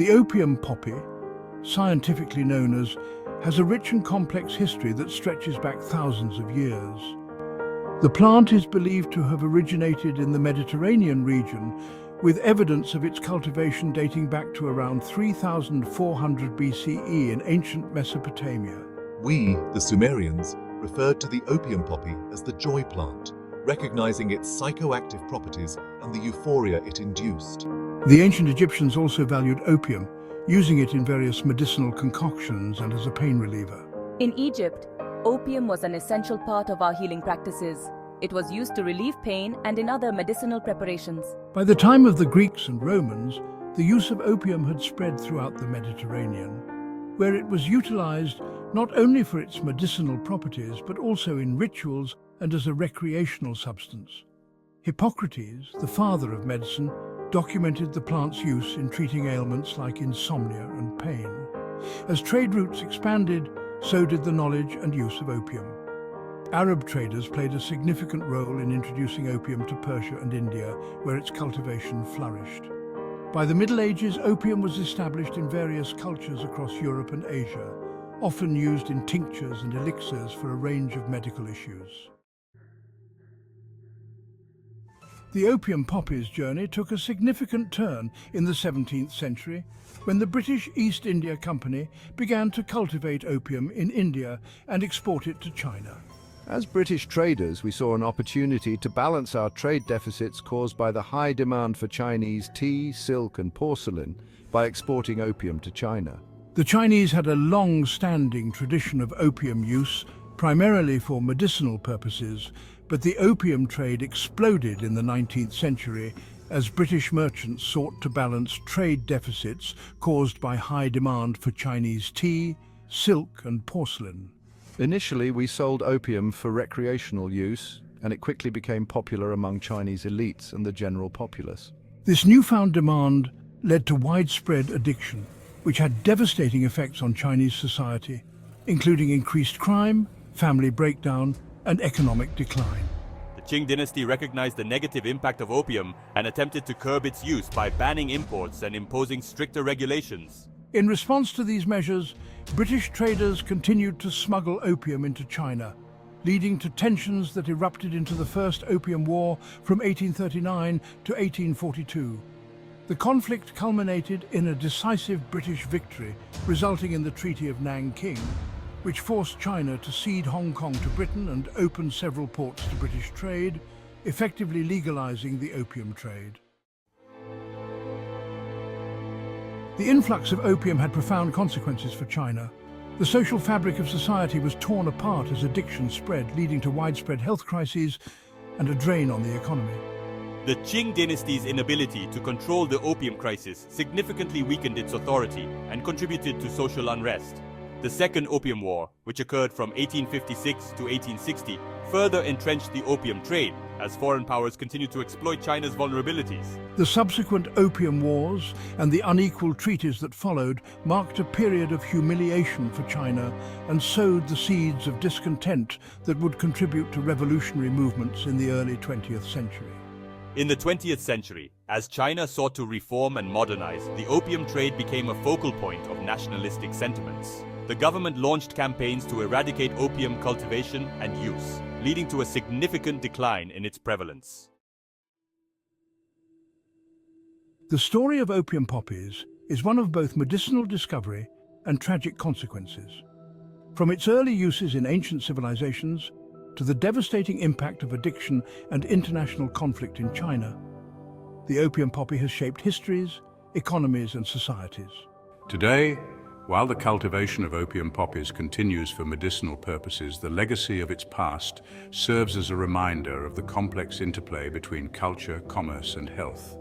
The opium poppy, scientifically known as, has a rich and complex history that stretches back thousands of years. The plant is believed to have originated in the Mediterranean region, with evidence of its cultivation dating back to around 3400 BCE in ancient Mesopotamia. We, the Sumerians, referred to the opium poppy as the joy plant, recognizing its psychoactive properties and the euphoria it induced. The ancient Egyptians also valued opium, using it in various medicinal concoctions and as a pain reliever. In Egypt, opium was an essential part of our healing practices. It was used to relieve pain and in other medicinal preparations. By the time of the Greeks and Romans, the use of opium had spread throughout the Mediterranean, where it was utilized not only for its medicinal properties, but also in rituals and as a recreational substance. Hippocrates, the father of medicine, documented the plant's use in treating ailments like insomnia and pain. As trade routes expanded, so did the knowledge and use of opium. Arab traders played a significant role in introducing opium to Persia and India, where its cultivation flourished. By the Middle Ages, opium was established in various cultures across Europe and Asia, often used in tinctures and elixirs for a range of medical issues. The opium poppy's journey took a significant turn in the 17th century, when the British East India Company began to cultivate opium in India and export it to China. As British traders, we saw an opportunity to balance our trade deficits caused by the high demand for Chinese tea, silk and porcelain by exporting opium to China. The Chinese had a long-standing tradition of opium use, primarily for medicinal purposes, but the opium trade exploded in the 19th century as British merchants sought to balance trade deficits caused by high demand for Chinese tea, silk and porcelain. Initially, we sold opium for recreational use, and it quickly became popular among Chinese elites and the general populace. This newfound demand led to widespread addiction, which had devastating effects on Chinese society, including increased crime, family breakdown, and economic decline. The Qing dynasty recognized the negative impact of opium and attempted to curb its use by banning imports and imposing stricter regulations. In response to these measures, British traders continued to smuggle opium into China, leading to tensions that erupted into the First Opium War from 1839 to 1842. The conflict culminated in a decisive British victory, resulting in the Treaty of Nanking, which forced China to cede Hong Kong to Britain and opened several ports to British trade, effectively legalizing the opium trade. The influx of opium had profound consequences for China. The social fabric of society was torn apart as addiction spread, leading to widespread health crises and a drain on the economy. The Qing dynasty's inability to control the opium crisis significantly weakened its authority and contributed to social unrest. The Second Opium War, which occurred from 1856 to 1860, further entrenched the opium trade as foreign powers continued to exploit China's vulnerabilities. The subsequent Opium Wars and the unequal treaties that followed marked a period of humiliation for China and sowed the seeds of discontent that would contribute to revolutionary movements in the early 20th century. In the 20th century, as China sought to reform and modernize, the opium trade became a focal point of nationalistic sentiments. The government launched campaigns to eradicate opium cultivation and use, leading to a significant decline in its prevalence. The story of opium poppies is one of both medicinal discovery and tragic consequences. From its early uses in ancient civilizations to the devastating impact of addiction and international conflict in China, the opium poppy has shaped histories, economies and societies. Today, while the cultivation of opium poppies continues for medicinal purposes, the legacy of its past serves as a reminder of the complex interplay between culture, commerce, and health.